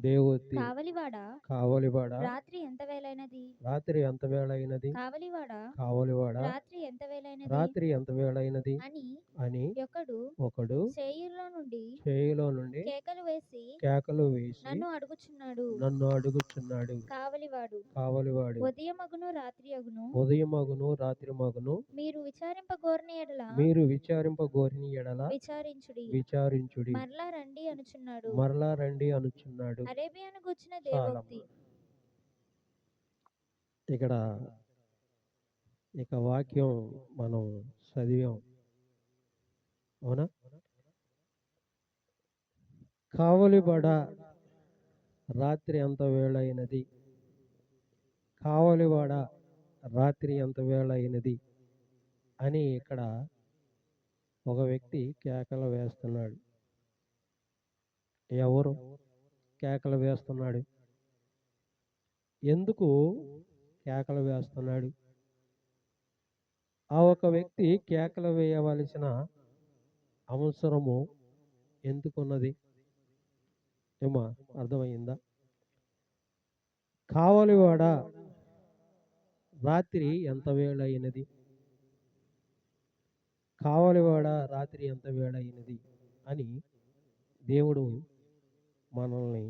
దేవోక్తి కావలివాడా కావలివాడ రాత్రి ఎంత వేళైనది రాత్రి ఎంత వేళ అయినది కావలివాడా కావలివాడ రాత్రి ఎంత వేళైనది రాత్రి ఎంత వేళ అయినది అని అని ఒకడు ఒకడు శేయీరులో నుండి చేయిలో నుండి కేకలు వేసి కేకలు వేసి నన్ను అడుగుచున్నాడు. నన్ను అడుగుచున్నాడు. కావలివాడు కావలివాడు ఉదయమగును రాత్రి అగును ఉదయమగును రాత్రి మగును మీరు విచారింపగోరిన ఎడల మీరు విచారింపగోరిన ఎడల విచారించుడి మరలా రండి అనుచున్నాడు. మరలా రండి అనుచున్నాడు. అరేబియాను గూర్చిన చాలమ్మ. దేవోక్తి. ఇక్కడ ఇక వాక్యం మనం చదివాం, అవునా? కావలిబడ రాత్రి ఎంత వేళ అయినది, కావలివాడ రాత్రి ఎంత వేళ అయినది అని ఇక్కడ ఒక వ్యక్తి కేకలు వేస్తున్నాడు. ఎవరు కేకలు వేస్తున్నాడు? ఎందుకు కేకలు వేస్తున్నాడు? ఆ ఒక వ్యక్తి కేకలు వేయవలసిన అవసరము ఎందుకున్నది? ఏమా అర్థమైందా? కావలివాడ రాత్రి ఎంత వేళ అయినది, కావలివాడ రాత్రి ఎంత వేళ అయినది అని దేవుడు మనల్ని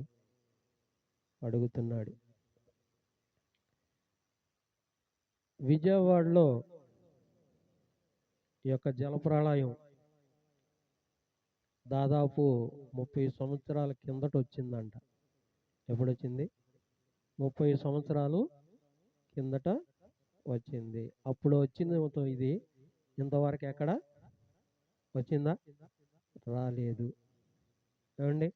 అడుగుతున్నాడు. విజయవాడలో ఈ యొక్క జలప్రళయం దాదాపు 30 సంవత్సరాల కిందట వచ్చిందంట. ఎప్పుడు వచ్చింది? 30 సంవత్సరాలు కిందట వచ్చింది. అప్పుడు వచ్చింది ఇది ఇంతవరకు ఎక్కడ వచ్చిందా? రాలేదు. ఏమండి?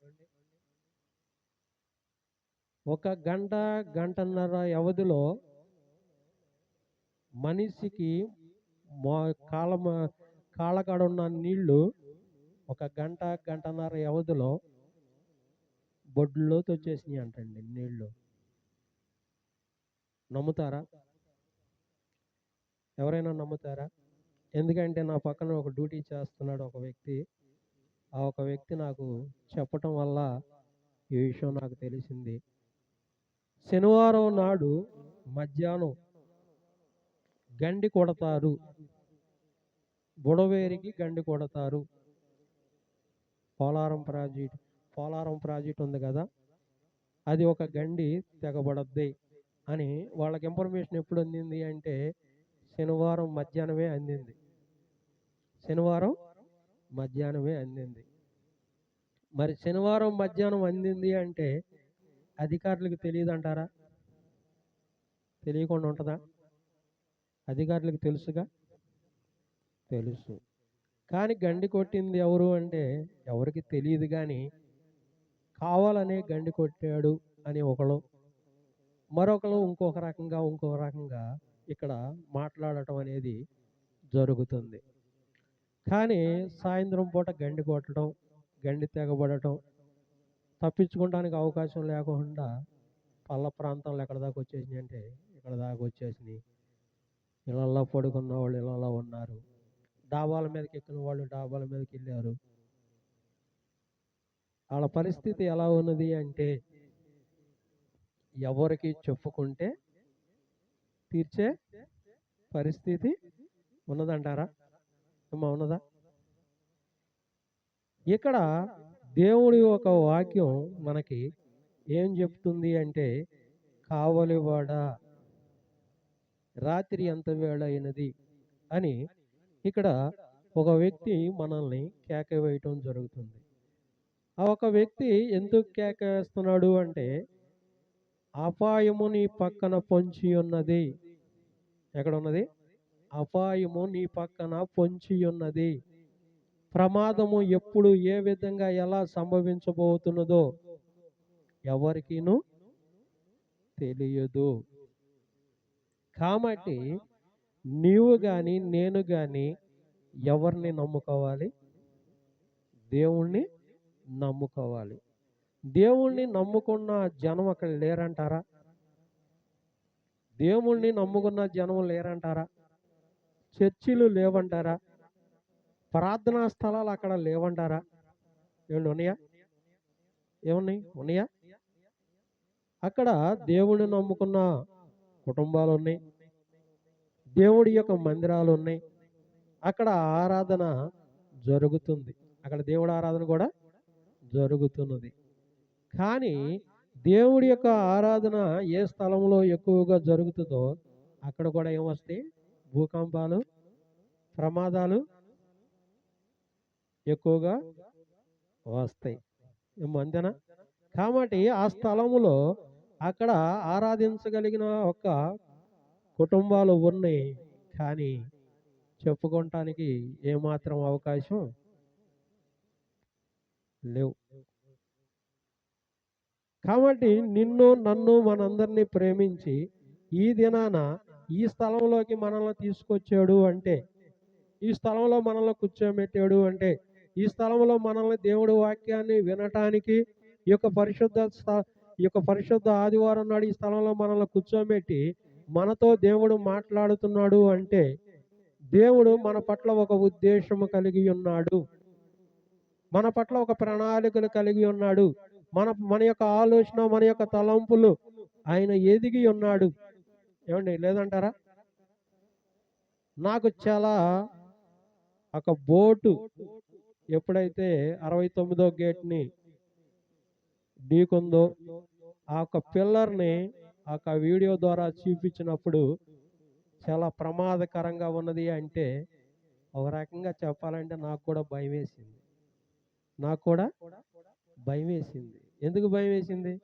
ఒక గంట గంటన్నర వ్యవధిలో మనిషికి కాళ్ళకాడ ఉన్న నీళ్లు ఒక గంట గంటన్నర వ్యవధిలో బొడ్లోకి వచ్చేసినాయి అంటండి నీళ్లు. నమ్ముతారా? ఎవరైనా నమ్ముతారా? ఎందుకంటే నా పక్కన ఒక డ్యూటీ చేస్తున్నాడు ఒక వ్యక్తి. ఆ ఒక వ్యక్తి నాకు చెప్పటం వల్ల ఈ విషయం నాకు తెలిసింది. శనివారం నాడు మధ్యాహ్నం గండి కొడతారు, బుడవేరికి గండి కొడతారు. పోలారం ప్రాజెక్ట్ ఉంది కదా, అది ఒక గండి తెగబడద్ది అని వాళ్ళకి ఇన్ఫర్మేషన్ ఎప్పుడు అందింది అంటే శనివారం మధ్యాహ్నమే అందింది. శనివారం మధ్యాహ్నమే అందింది. మరి శనివారం మధ్యాహ్నం అందింది అంటే అధికారులకు తెలియదంటారా? తెలియకుండా ఉంటుందా? అధికారులకు తెలుసుగా, తెలుసు. కానీ గండి కొట్టింది ఎవరు అంటే ఎవరికి తెలియదు. కానీ కావాలనే గండి కొట్టాడు అని ఒకరు, మరొకరు ఇంకొక రకంగా ఇక్కడ మాట్లాడటం అనేది జరుగుతుంది. కానీ సాయంత్రం పూట గండి కొట్టడం, గండి తెగబడటం, తప్పించుకోవడానికి అవకాశం లేకుండా పల్ల ప్రాంతంలో ఎక్కడ దాకా వచ్చేసినాయి అంటే ఇక్కడ దాకా వచ్చేసినాయి. ఇళ్ళల్లో పడుకున్న వాళ్ళు ఇళ్ళల్లో ఉన్నారు, డాబాల మీదకి ఎక్కిన వాళ్ళు డాబాల మీదకి వెళ్ళారు. వాళ్ళ పరిస్థితి ఎలా ఉన్నది అంటే ఎవరికి చెప్పుకుంటే తీర్చే పరిస్థితి ఉన్నదంటారా? ఏమో ఉన్నదా? ఇక్కడ దేవుడి ఒక వాక్యం మనకి ఏం చెప్తుంది అంటే కావలివాడ రాత్రి ఎంత వేళ అయినది అని ఇక్కడ ఒక వ్యక్తి మనల్ని కేక వేయటం జరుగుతుంది. ఆ ఒక వ్యక్తి ఎందుకు కేక వేస్తున్నాడు అంటే అపాయము నీ పక్కన పొంచి ఉన్నది. ఎక్కడ ఉన్నది? అపాయము నీ పక్కన పొంచి ఉన్నది. ప్రమాదము ఎప్పుడు ఏ విధంగా ఎలా సంభవించబోతున్నదో ఎవరికీను తెలియదు. కాబట్టి నీవు కానీ నేను కానీ ఎవరిని నమ్ముకోవాలి? దేవుణ్ణి నమ్ముకోవాలి. దేవుణ్ణి నమ్ముకున్న జనం అక్కడ లేరంటారా? దేవుణ్ణి నమ్ముకున్న జనం లేరంటారా? చర్చిలు లేవంటారా? ప్రార్థనా స్థలాలు అక్కడ లేవంటారా? ఏమన్నా ఉన్నాయా? ఏమున్నాయి? ఉన్నాయా? అక్కడ దేవుడిని నమ్ముకున్న కుటుంబాలు ఉన్నాయి, దేవుడి యొక్క మందిరాలు ఉన్నాయి, అక్కడ ఆరాధన జరుగుతుంది, అక్కడ దేవుడి ఆరాధన కూడా జరుగుతున్నది. కానీ దేవుడి యొక్క ఆరాధన ఏ స్థలంలో ఎక్కువగా జరుగుతుందో అక్కడ కూడా ఏమొస్తాయి? భూకంపాలు, ప్రమాదాలు ఎక్కువగా వస్తాయి. అంతేనా? కాబట్టి ఆ స్థలములో అక్కడ ఆరాధించగలిగిన ఒక కుటుంబాలు ఉన్నాయి, కానీ చెప్పుకోవటానికి ఏమాత్రం అవకాశం లేవు. కాబట్టి నిన్ను నన్ను మనందరినీ ప్రేమించి ఈ దినాన ఈ స్థలంలోకి మనల్ని తీసుకొచ్చాడు అంటే, ఈ స్థలంలో మనల్ని కూర్చోబెట్టాడు అంటే, ఈ స్థలంలో మనల్ని దేవుడి వాక్యాన్ని వినటానికి ఈ యొక్క పరిశుద్ధ ఆదివారం నాడు ఈ స్థలంలో మనల్ని కూర్చోబెట్టి మనతో దేవుడు మాట్లాడుతున్నాడు అంటే దేవుడు మన పట్ల ఒక ఉద్దేశము కలిగి ఉన్నాడు, మన పట్ల ఒక ప్రణాళికలు కలిగి ఉన్నాడు, మన యొక్క ఆలోచన, మన యొక్క తలంపులు ఆయన ఎదిగి ఉన్నాడు. ఏమండి, లేదంటారా? నాకు చాలా ఒక బోటు ఎప్పుడైతే 69వ గేట్ని ఢీకొందో ఆ యొక్క పిల్లర్ని ఆ యొక్క వీడియో ద్వారా చూపించినప్పుడు చాలా ప్రమాదకరంగా ఉన్నది అంటే, ఒక రకంగా చెప్పాలంటే నాకు కూడా భయం వేసింది. ఎందుకు భయం వేసింది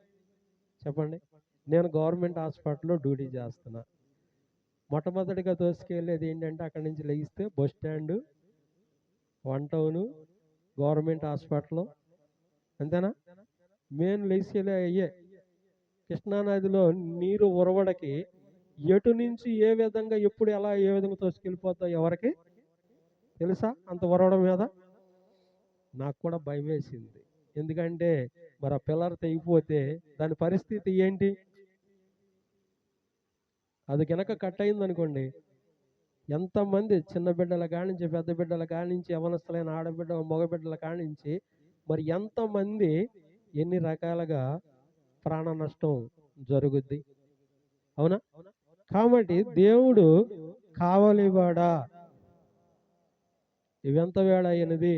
చెప్పండి? నేను గవర్నమెంట్ హాస్పిటల్లో డ్యూటీ చేస్తున్నా. మొట్టమొదటిగా తోసుకెళ్ళేది ఏంటంటే అక్కడి నుంచి లెగిస్తే bus stand, 1 town, government hospital, అంతేనా? మెయిన్ లెగిసేలే అయ్యే. కృష్ణానదిలో నీరు ఉరవడకి ఎటు నుంచి ఏ విధంగా ఎప్పుడు ఎలా ఏ విధంగా తోసుకెళ్ళిపోతా ఎవరికి తెలుసా? అంత ఉరవడం మీద నాకు కూడా భయం వేసింది. ఎందుకంటే మరి ఆ పిల్లర్ తెగిపోతే దాని పరిస్థితి ఏంటి? అది కనుక కట్ అయింది అనుకోండి, ఎంతమంది చిన్న బిడ్డల కానించి పెద్ద బిడ్డల కానించి యవనస్తులైన ఆడబిడ్డ మగ బిడ్డల కానించి మరి ఎంతమంది ఎన్ని రకాలుగా ప్రాణ నష్టం జరుగుద్ది, అవునా? కాబట్టి దేవుడు కావలివాడా, ఇవెంత వేళ అయినది,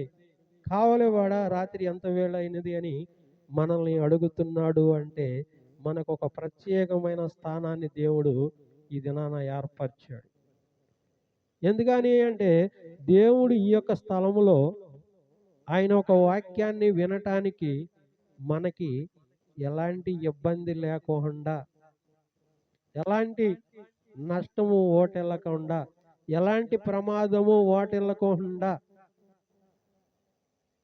కావలివాడా రాత్రి ఎంత వేళ అయినది అని మనల్ని అడుగుతున్నాడు అంటే మనకు ఒక ప్రత్యేకమైన స్థానాన్ని దేవుడు ఈ దినాన ఏర్పరిచాడు. ఎందుకని అంటే దేవుడు ఈ యొక్క స్థలములో ఆయన ఒక వాక్యాన్ని వినటానికి మనకి ఎలాంటి ఇబ్బంది లేకుండా, ఎలాంటి నష్టము ఓటెళ్ళకుండా, ఎలాంటి ప్రమాదము ఓటెళ్ళకుండా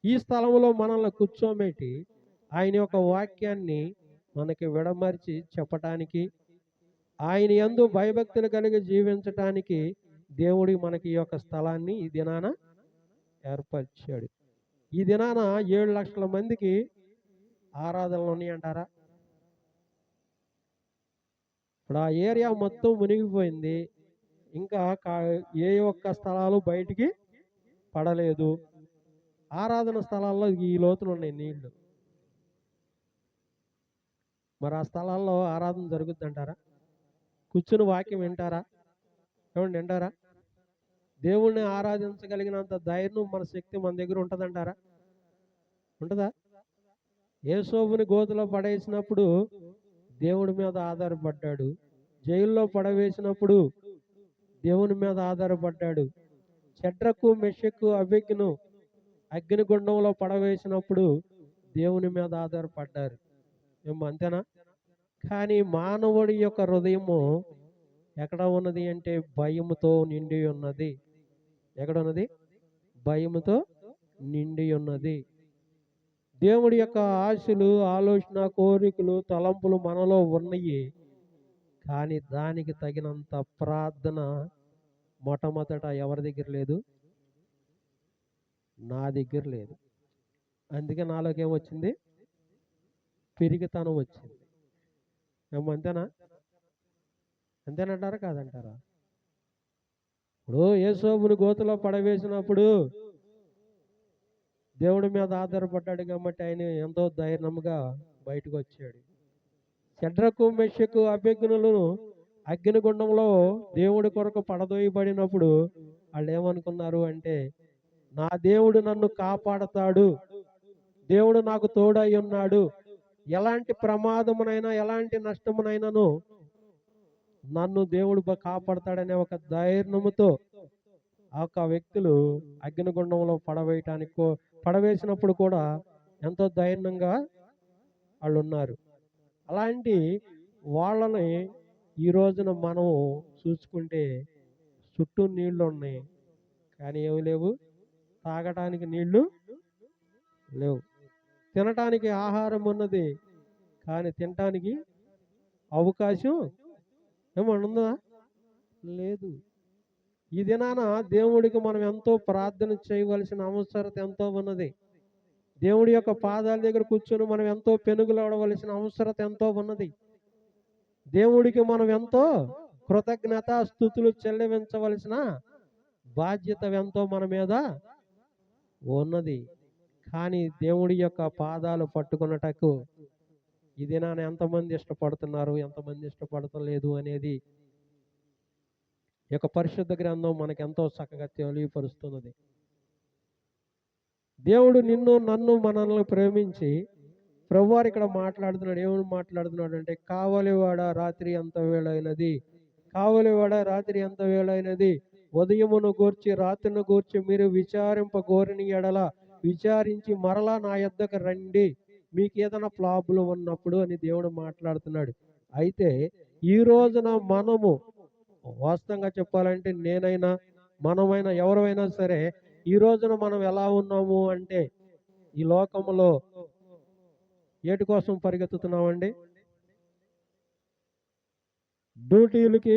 ఈ స్థలంలో మనల్ని కూర్చోబెట్టి ఆయన యొక్క వాక్యాన్ని మనకి విడమర్చి చెప్పటానికి, ఆయన యందు భయభక్తులు కలిగి జీవించటానికి దేవుడి మనకి ఈ యొక్క స్థలాన్ని ఈ దినాన ఏర్పరిచాడు. ఈ దినాన 7 లక్షల మందికి ఆరాధనలు ఉన్నాయంటారా? ఇప్పుడు ఆ ఏరియా మొత్తం మునిగిపోయింది, ఇంకా ఏ ఒక్క స్థలాలు బయటికి పడలేదు. ఆరాధన స్థలాల్లో ఈ లోతులు ఉన్నాయి నీళ్లు. మరి ఆ స్థలాల్లో ఆరాధన జరుగుద్దంటారా? కూర్చుని వాక్యం వింటారా? ఏమండి, వింటారా? దేవుణ్ణి ఆరాధించగలిగినంత ధైర్యం మన శక్తి మన దగ్గర ఉంటుందంటారా? ఉంటుందా? యేసోబుని గోతిలో పడేసినప్పుడు దేవుడి మీద ఆధారపడ్డాడు, జైల్లో పడవేసినప్పుడు దేవుని మీద ఆధారపడ్డాడు, షడ్రకు మెషకు అబెద్నెగోను అగ్నిగుండంలో పడవేసినప్పుడు దేవుని మీద ఆధారపడ్డారు. అంతేనా? కానీ మానవుడి యొక్క హృదయము ఎక్కడ ఉన్నది అంటే భయముతో నిండి ఉన్నది. ఎక్కడ ఉన్నది? భయముతో నిండి ఉన్నది. దేవుడి యొక్క ఆశలు, ఆలోచన, కోరికలు, తలంపులు మనలో ఉన్నాయి, కానీ దానికి తగినంత ప్రార్థన మొట్టమొదట ఎవరి దగ్గర లేదు? నా దగ్గర లేదు. అందుకే నాలోకి ఏమొచ్చింది? పిరికితనం వచ్చింది. అంతేనా? అంతేనంటారా కాదంటారా? ఇప్పుడు యేసోబుని గోతిలో పడవేసినప్పుడు దేవుడి మీద ఆధారపడ్డాడు కాబట్టి ఆయన ఎంతో ధైర్యంగా బయటకు వచ్చాడు. షడ్రకు మెషకు అభ్యర్థులను అగ్నిగుండంలో దేవుడి కొరకు పడదోయబడినప్పుడు వాళ్ళు ఏమనుకున్నారు అంటే, నా దేవుడు నన్ను కాపాడతాడు, దేవుడు నాకు తోడై ఉన్నాడు, ఎలాంటి ప్రమాదమునైనా ఎలాంటి నష్టమునైనాను నన్ను దేవుడు కాపాడతాడనే ఒక ధైర్యముతో ఆ యొక్క వ్యక్తులు అగ్నిగుండంలో పడవేసినప్పుడు కూడా ఎంతో ధైర్యంగా వాళ్ళు ఉన్నారు. అలాంటి వాళ్ళని ఈ రోజున మనం చూసుకుంటే చుట్టూ నీళ్లు ఉన్నాయి, కానీ ఏమి లేవు, తాగటానికి నీళ్లు లేవు, తినటానికి ఆహారం ఉన్నది, కానీ తినటానికి అవకాశం ఏమన్నా ఉందా? లేదు. ఈ దినాన దేవుడికి మనం ఎంతో ప్రార్థన చేయవలసిన అవసరత ఎంతో ఉన్నది. దేవుడి యొక్క పాదాల దగ్గర కూర్చొని మనం ఎంతో పెనుగులాడవలసిన అవసరత ఎంతో ఉన్నది. దేవుడికి మనం ఎంతో కృతజ్ఞత స్తుతులు చెల్లించవలసిన బాధ్యత ఎంతో మన మీద ఉన్నది. కానీ దేవుడి యొక్క పాదాలు పట్టుకున్నటకు ఈ దినాన ఎంతమంది ఇష్టపడుతున్నారు, ఎంతమంది ఇష్టపడతలేదు అనేది ఈ యొక్క పరిశుద్ధ గ్రంథం మనకు ఎంతో చక్కగా తెలియపరుస్తున్నది. దేవుడు నిన్ను నన్ను మనల్ని ప్రేమించి ప్రభువారు ఇక్కడ మాట్లాడుతున్నాడు. ఏమని మాట్లాడుతున్నాడు అంటే, కావలివాడ రాత్రి ఎంత వేళైనది, కావలివాడ రాత్రి ఎంత వేళైనది, ఉదయమును గూర్చి రాత్రిని గూర్చి మీరు విచారింపగోరిన ఎడల విచారించి మరలా నా యొద్దకు రండి, మీకు ఏదైనా ప్రాబ్లం ఉన్నప్పుడు అని దేవుడు మాట్లాడుతున్నాడు. అయితే ఈ రోజున మనము వాస్తవంగా చెప్పాలంటే నేనైనా మనమైనా ఎవరైనా సరే ఈ రోజున మనం ఎలా ఉన్నాము అంటే, ఈ లోకంలో ఏటి కోసం పరిగెత్తుతున్నామండి? డ్యూటీలకి,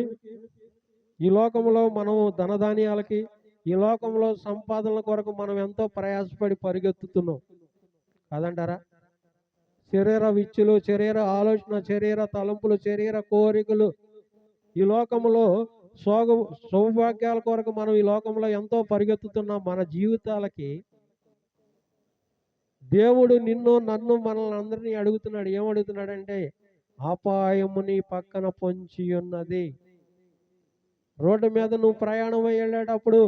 ఈ లోకంలో మనము ధనధాన్యాలకి, ఈ లోకంలో సంపాదనల కొరకు మనం ఎంతో ప్రయాసపడి పరిగెత్తుతున్నాం కాదంటారా? శరీర విచ్చులు, శరీర ఆలోచన, శరీర తలంపులు, శరీర కోరికలు, ఈ లోకంలో సౌభాగ్యాల కొరకు మనం ఈ లోకంలో ఎంతో పరిగెత్తుతున్నాం. మన జీవితాలకి దేవుడు నిన్ను నన్ను మనల్ని అందరినీ అడుగుతున్నాడు. ఏమడుగుతున్నాడంటే, అపాయము నీ పక్కన పొంచి ఉన్నది. రోడ్డు మీద నువ్వు ప్రయాణం వెళ్ళేటప్పుడు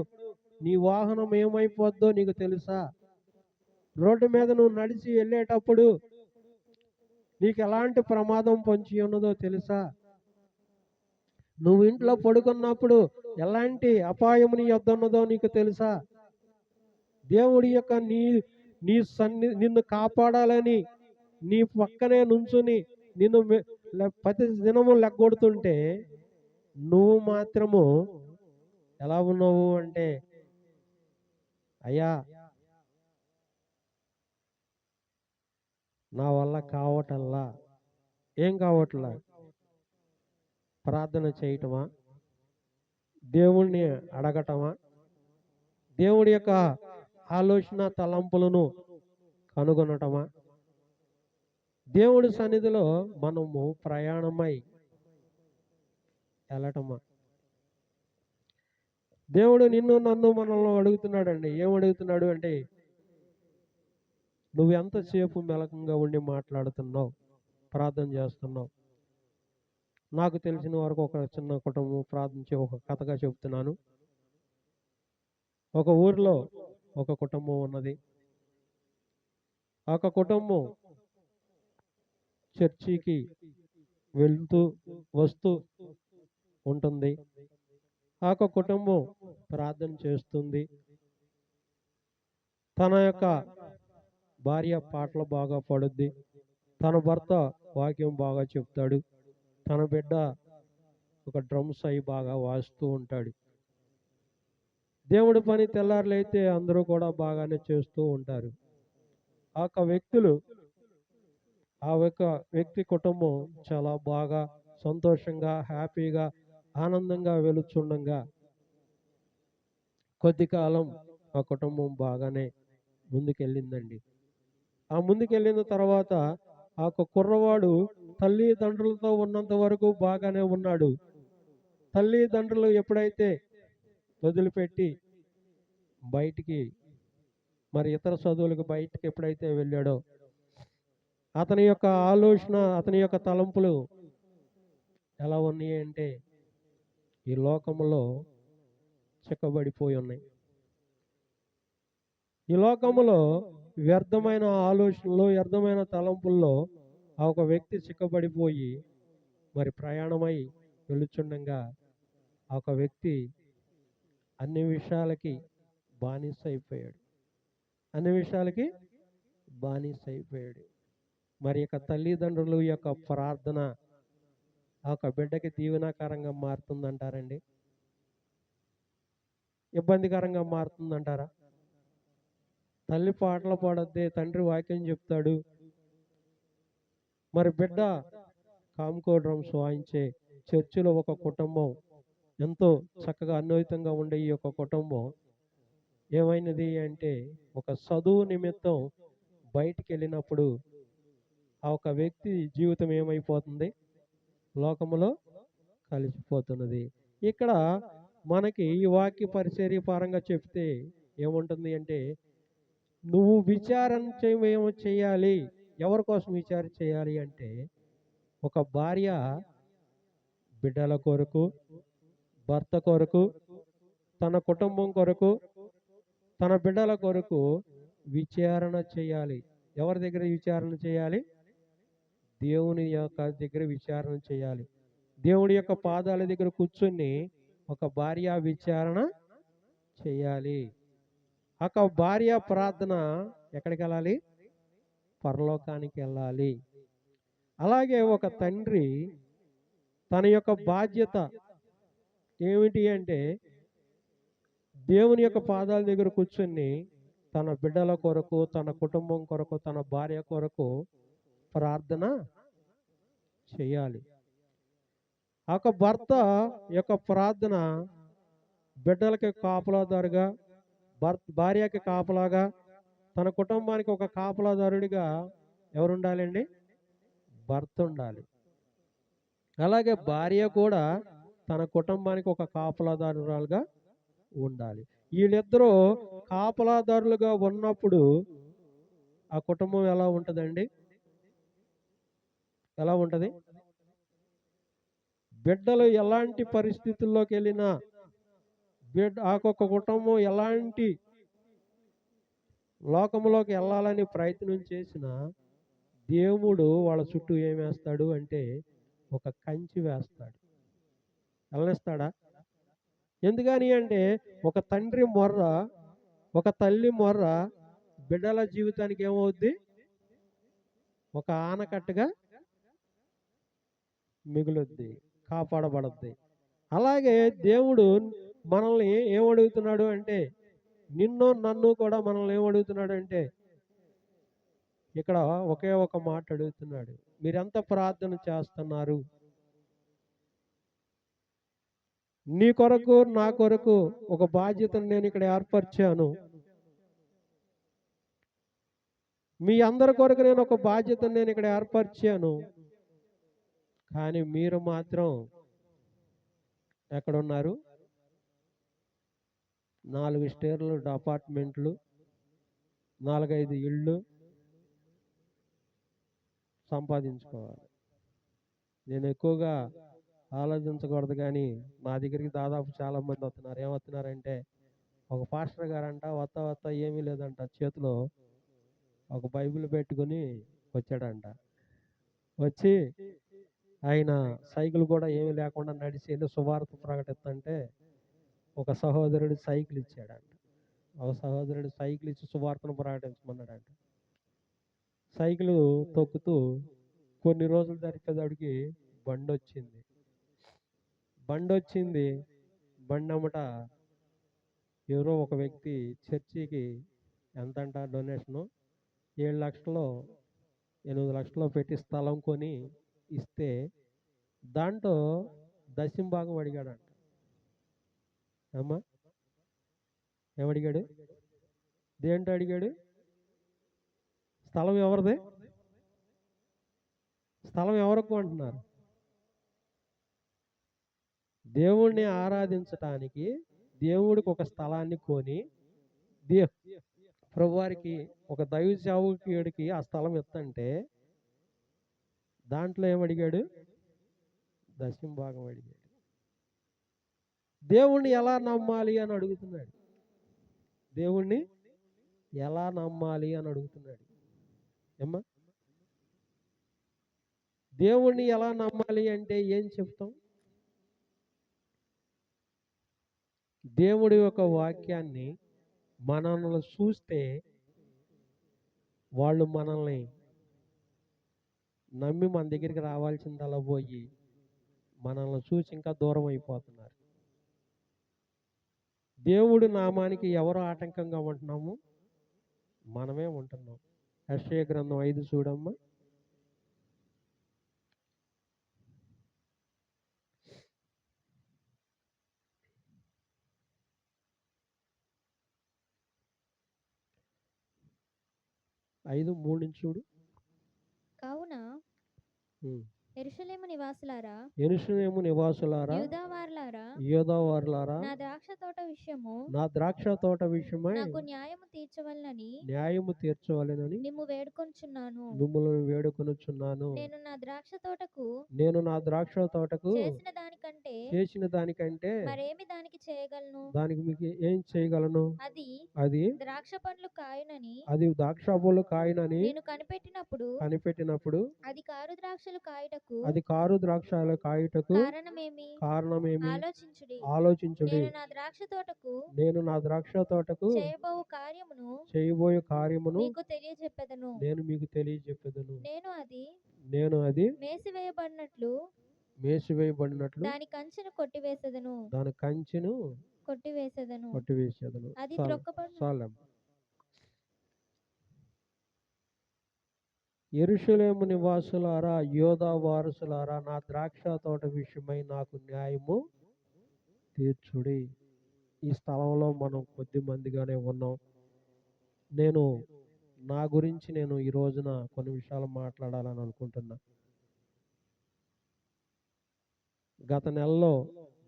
నీ వాహనం ఏమైపోద్దో నీకు తెలుసా? రోడ్డు మీద నువ్వు నడిచి వెళ్ళేటప్పుడు నీకు ఎలాంటి ప్రమాదం పొంచి ఉన్నదో తెలుసా? నువ్వు ఇంట్లో పడుకున్నప్పుడు ఎలాంటి అపాయం నీ యొద్ద ఉన్నదో నీకు తెలుసా? దేవుడి యొక్క నిన్ను కాపాడాలని నీ పక్కనే నుంచుని నిన్ను ప్రతి దినము లెగ్గొడుతుంటే నువ్వు మాత్రము ఎలా ఉన్నావు అంటే, అయ్యా నా వల్ల కావటల్లా. ఏం కావట్లా? ప్రార్థన చేయటమా, దేవుణ్ణి అడగటమా, దేవుడి యొక్క ఆలోచన తలంపులను కనుగొనటమా, దేవుడి సన్నిధిలో మనము ప్రయాణమై వెళ్ళటమా? దేవుడు నిన్ను నన్ను మనల్ని అడుగుతున్నాడండి. ఏమడుగుతున్నాడు అంటే, నువ్వు ఎంతసేపు మెలకంగా ఉండి మాట్లాడుతున్నావు, ప్రార్థన చేస్తున్నావు? నాకు తెలిసిన వరకు ఒక చిన్న కుటుంబం ప్రార్థించి ఒక కథగా చెప్తున్నాను. ఒక ఊరిలో ఒక కుటుంబం ఉన్నది. ఒక కుటుంబం చర్చికి వెళ్తూ వస్తూ ఉంటుంది. ఆ కుటుంబం ప్రార్థన చేస్తుంది. తన యొక్క భార్య పాటలు బాగా పాడుద్ది, తన భర్త వాక్యం బాగా చెప్తాడు, తన బిడ్డ ఒక డ్రమ్స్ అయి బాగా వాయిస్తూ ఉంటాడు. దేవుడి పని తెల్లారులైతే అందరూ కూడా బాగానే చేస్తూ ఉంటారు. ఆ వ్యక్తి కుటుంబం చాలా బాగా సంతోషంగా, హ్యాపీగా, ఆనందంగా వెలుచుండగా కొద్ది కాలం ఆ కుటుంబం బాగానే ముందుకెళ్ళిందండి. ఆ ముందుకెళ్ళిన తర్వాత ఆ కుర్రవాడు తల్లిదండ్రులతో ఉన్నంత వరకు బాగానే ఉన్నాడు. తల్లిదండ్రులు ఎప్పుడైతే వదిలిపెట్టి బయటికి మరి ఇతర చదువులకు బయటికి ఎప్పుడైతే వెళ్ళాడో అతని యొక్క ఆలోచన, అతని యొక్క తలంపులు ఎలా ఉన్నాయి అంటే ఈ లోకములో చిక్కబడిపోయి ఉన్నాయి. ఈ లోకములో వ్యర్థమైన ఆలోచనలు, వ్యర్థమైన తలంపుల్లో ఆ ఒక వ్యక్తి చిక్కబడిపోయి మరి ప్రయాణమై వెళుచుండగా ఆ ఒక వ్యక్తి అన్ని విషయాలకి బానిస అయిపోయాడు. అన్ని విషయాలకి బానిస అయిపోయాడు. మరి యొక్క తల్లిదండ్రుల యొక్క ప్రార్థన ఆ ఒక బిడ్డకి దీవెనాకరంగా మారుతుందంటారండి? ఇబ్బందికరంగా మారుతుందంటారా? తల్లి పాటలు పాడొద్దే, తండ్రి వాక్యం చెప్తాడు, మరి బిడ్డ కామ్కో డ్రమ్స్ వాయించే చర్చిలో ఒక కుటుంబం ఎంతో చక్కగా అన్వయితంగా ఉండే ఈ యొక్క కుటుంబం ఏమైనది అంటే ఒక చదువు నిమిత్తం బయటికి వెళ్ళినప్పుడు ఆ ఒక వ్యక్తి జీవితం ఏమైపోతుంది? లోకములో కలిసిపోతున్నది. ఇక్కడ మనకి ఈ వాక్య పరిచర్య పరంగా చెప్తే ఏముంటుంది అంటే నువ్వు విచారణ ఏమో చేయాలి. ఎవరి కోసం విచారణ చేయాలి అంటే ఒక భార్య బిడ్డల కొరకు, భర్త కొరకు, తన కుటుంబం కొరకు, తన బిడ్డల కొరకు విచారణ చేయాలి. ఎవరి దగ్గర విచారణ చేయాలి? దేవుని యొక్క దగ్గర విచారణ చేయాలి. దేవుడి యొక్క పాదాల దగ్గర కూర్చుని ఒక భార్య విచారణ చేయాలి. ఒక భార్య ప్రార్థన ఎక్కడికి వెళ్ళాలి? పరలోకానికి వెళ్ళాలి. అలాగే ఒక తండ్రి తన యొక్క బాధ్యత ఏమిటి అంటే దేవుని యొక్క పాదాల దగ్గర కూర్చుని తన బిడ్డల కొరకు, తన కుటుంబం కొరకు, తన భార్య కొరకు ప్రార్థన చేయాలి. ఒక భర్త యొక్క ప్రార్థన బిడ్డలకి కాపలాదారుగా, భార్యకి కాపలాగా, తన కుటుంబానికి ఒక కాపలాదారుడిగా ఎవరు ఉండాలండి? భర్త ఉండాలి. అలాగే భార్య కూడా తన కుటుంబానికి ఒక కాపలాదారురాలుగా ఉండాలి. వీళ్ళిద్దరూ కాపలాదారులుగా ఉన్నప్పుడు ఆ కుటుంబం ఎలా ఉంటుందండి? ఎలా ఉంటుంది? బిడ్డలు ఎలాంటి పరిస్థితుల్లోకి వెళ్ళినా, ఆ ఒక్క కుటుంబం ఎలాంటి లోకంలోకి వెళ్ళాలని ప్రయత్నం చేసినా దేవుడు వాళ్ళ చుట్టూ ఏం వేస్తాడు అంటే ఒక కంచి వేస్తాడు. వెళ్ళనిస్తాడా? ఎందుకని అంటే ఒక తండ్రి మొర్ర, ఒక తల్లి మొర్ర బిడ్డల జీవితానికి ఏమవుద్ది? ఒక ఆనకట్టుగా మిగులుద్ది, కాపాడబడద్ది. అలాగే దేవుడు మనల్ని ఏమడుగుతున్నాడు అంటే నిన్ను నన్ను కూడా మనల్ని ఏమడుగుతున్నాడు అంటే ఇక్కడ ఒకే ఒక మాట అడుగుతున్నాడు. మీరెంత ప్రార్థన చేస్తున్నారు? నీ కొరకు, నా కొరకు ఒక బాధ్యతను నేను ఇక్కడ ఏర్పరిచాను. మీ అందరి కొరకు నేను ఒక బాధ్యతను నేను ఇక్కడ ఏర్పరిచాను. కానీ మీరు మాత్రం ఎక్కడున్నారు? 4 స్టేర్లు అపార్ట్మెంట్లు, 4-5 ఇళ్ళు సంపాదించుకోవాలి. నేను ఎక్కువగా ఆలోచించకూడదు కానీ నా దగ్గరికి దాదాపు చాలా మంది వస్తున్నారు. ఏమవుతున్నారంటే ఒక పాస్టర్ గారంట వత్త ఏమీ లేదంట, చేతిలో ఒక బైబిల్ పెట్టుకుని వచ్చాడంట. వచ్చి ఆయన సైకిల్ కూడా ఏమీ లేకుండా నడిచి వెళ్ళి సువార్త ప్రకటిస్తుంటే ఒక సహోదరుడు సైకిల్ ఇచ్చాడంట. ఒక సహోదరుడు సైకిల్ ఇచ్చి సువార్తను ప్రకటించమన్నాడంట. సైకిల్ తొక్కుతూ కొన్ని రోజులు జరిపేదాడికి బండి వచ్చింది. బండి అమ్మట ఎవరో ఒక వ్యక్తి చర్చికి ఎంతంట డొనేషను 7 లక్షలు 8 లక్షలు పెట్టి స్థలం కొని ఇస్తే దాంట్లో దశంభాగం అడిగాడంట. అమ్మా ఏమడిగాడు? దేంటో అడిగాడు? స్థలం ఎవరిది? స్థలం ఎవరికి అంటున్నారు? దేవుణ్ణి ఆరాధించటానికి దేవుడికి ఒక స్థలాన్ని కొని ప్రభువారికి ఒక దైవ సేవకుడికి ఆ స్థలం ఇస్తంటే దాంట్లో ఏమడిగాడు? దశమ భాగం అడిగాడు. దేవుణ్ణి ఎలా నమ్మాలి అని అడుగుతున్నాడు. దేవుణ్ణి ఎలా నమ్మాలి అని అడుగుతున్నాడు. ఏమ్మా, దేవుణ్ణి ఎలా నమ్మాలి అంటే ఏం చెప్తాం? దేవుడి యొక్క వాక్యాన్ని మనల్ని చూస్తే వాళ్ళు మనల్ని నమ్మి మన దగ్గరికి రావాల్సిందలా పోయి మనల్ని చూసి ఇంకా దూరం అయిపోతున్నారు. దేవుడి నామానికి ఎవరు ఆటంకంగా ఉంటున్నాము? మనమే ఉంటున్నాం. యెషయా గ్రంథం 5 చూడమ్మా. ఐదు 3 నుంచి చూడు. కావున ఉమ్. యెరూషలేము నివాసులారా, యెరూషలేము నివాసులారా, యూదావారులారా, యోధావారులారా, నా ద్రాక్ష తోట విషయము నా ద్రాక్ష తోట విషయమై నాకు న్యాయము తీర్చవలనని న్యాయము తీర్చవలెనని నిమ్ము వేడుకొనుచున్నాను. మిమ్మల్ని వేడుకొనుచున్నాను. నేను నా ద్రాక్ష తోటకు నా ద్రాక్ష తోటకు చేసిన దానికంటే మరేమి దానికి చేయగలను? దానికి మీకు ఏం చేయగలను? అది అది ద్రాక్ష పండ్లు కాయునని ద్రాక్షాబులు కాయనని నేను కనిపెట్టినప్పుడు అది కారు ద్రాక్షలు కాయుటకు కారణమేమి? ఆలోచించుడి. నేను నా ద్రాక్ష తోటకు చేయబోయే కార్యమును నేను మీకు తెలియజెప్పెదను. నేను అది మేసివేయబడినట్లు దాని కంచెను కొట్టివేసేదను. అది త్రొక్కబడిన చాలమ్మ. యెరూషలేము నివాసులారా, యోధా వారసులారా, నా ద్రాక్ష తోట విషయమై నాకు న్యాయము తీర్చుడి. ఈ స్థలంలో మనం కొద్ది మందిగానే ఉన్నాం. నా గురించి నేను ఈ రోజున కొన్ని విషయాలు మాట్లాడాలని అనుకుంటున్నా. గత నెలలో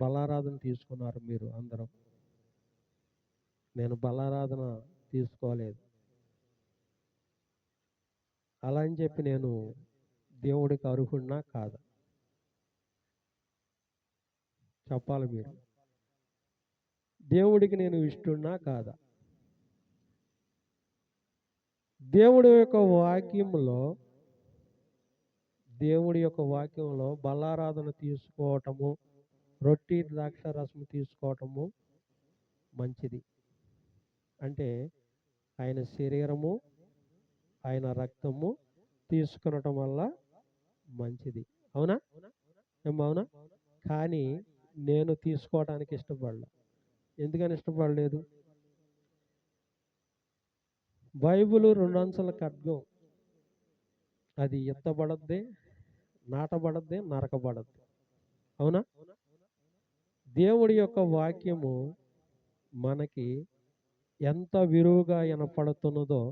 బలారాధన తీసుకున్నారు మీరు అందరం. నేను బలారాధన తీసుకోలేదు. అలా అని చెప్పి నేను దేవుడికి అర్హుడినా కాదా? చెప్పాలి మీరు. దేవుడికి నేను ఇష్టడున్నా కాదా? దేవుడి యొక్క వాక్యంలో బలారాధన తీసుకోవటము, రొట్టి ద్రాక్ష రసం తీసుకోవటము మంచిది. అంటే ఆయన శరీరము, ఆయన రక్తము తీసుకునటం వల్ల మంచిది. అవునా? అవునా? కానీ నేను తీసుకోవటానికి ఇష్టపడలే. ఎందుకని ఇష్టపడలేదు? బైబిల్ 2 అంచెల ఖడ్గం. అది ఎత్తబడద్ది, నాటబడద్ది, నరకబడద్ది. అవునా? దేవుడి యొక్క వాక్యము మనకి ఎంత విరువుగా వినపడుతున్నదో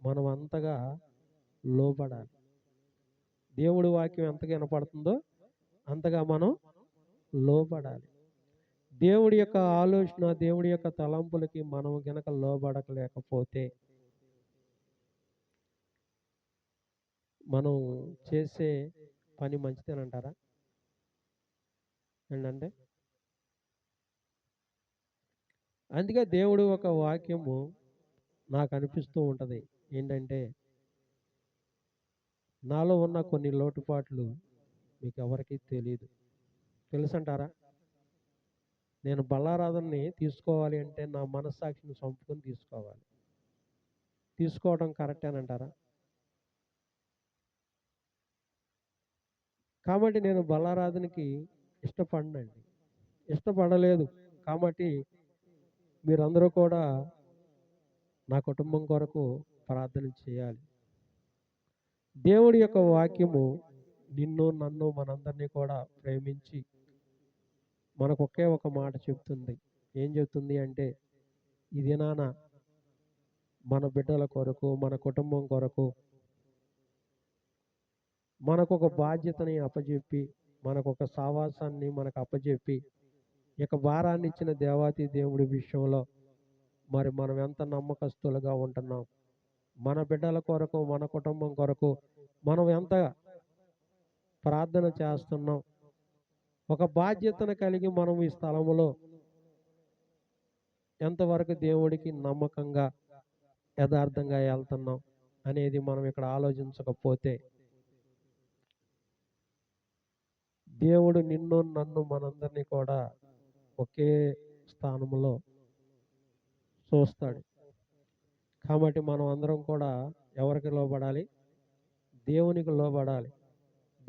మనం అంతగా లోబడాలి. దేవుడి వాక్యం ఎంతగా వినపడుతుందో అంతగా మనం లోబడాలి. దేవుడి యొక్క ఆలోచన, దేవుడి యొక్క తలంపులకి మనం గనక లోబడలేకపోతే మనం చేసే పని మంచిదేనంటారా? ఏంటంటే అందుకే దేవుడు ఒక వాక్యము నాకు అనిపిస్తూ ఉంటుంది. ఏంటంటే నాలో ఉన్న కొన్ని లోటుపాట్లు మీకు ఎవరికి తెలియదు. తెలుసంటారా? నేను బలారాధనని తీసుకోవాలి అంటే నా మనస్సాక్షిని చంపుకొని తీసుకోవాలి. తీసుకోవడం కరెక్టేనంటారా? కాబట్టి నేను బలారాధనకి ఇష్టపడలేదు. కాబట్టి మీరందరూ కూడా నా కుటుంబం కొరకు ప్రార్థన చేయాలి. దేవుడి యొక్క వాక్యము నిన్ను, నన్ను, మనందరినీ కూడా ప్రేమించి మనకు ఒకే ఒక మాట చెప్తుంది. ఏం చెప్తుంది అంటే, ఈ దినాన మన బిడ్డల కొరకు, మన కుటుంబం కొరకు మనకొక బాధ్యతని అప్పచెప్పి, మనకొక సావాసాన్ని మనకు అప్పచెప్పి, ఇక భారాన్ని ఇచ్చిన దేవాతి దేవుడి విషయంలో మరి మనం ఎంత నమ్మకస్తులుగా ఉంటున్నాం, మన బిడ్డల కొరకు, మన కుటుంబం కొరకు మనం ఎంత ప్రార్థన చేస్తున్నాం, ఒక బాధ్యతను కలిగి మనం ఈ స్థలములో ఎంతవరకు దేవుడికి నమ్మకంగా యథార్థంగా వెళ్తున్నాం అనేది మనం ఇక్కడ ఆలోచించకపోతే దేవుడు నిన్ను నన్ను మనందరినీ కూడా ఒకే స్థానంలో చూస్తాడు. కాబట్టి మనం అందరం కూడా ఎవరికి లోబడాలి? దేవునికి లోబడాలి.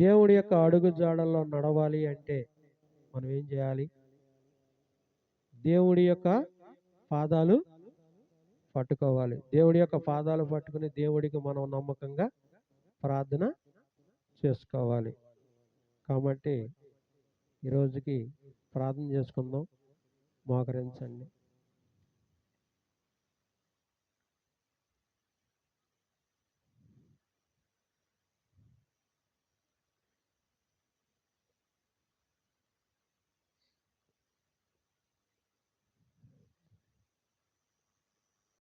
దేవుడి యొక్క అడుగు జాడల్లో నడవాలి అంటే మనం ఏం చేయాలి? దేవుడి యొక్క పాదాలు పట్టుకోవాలి. దేవుడి యొక్క పాదాలు పట్టుకుని దేవుడికి మనం నమ్మకంగా ప్రార్థన చేసుకోవాలి. కాబట్టి ఈరోజుకి ప్రార్థన చేసుకుందాం. మోకరించండి.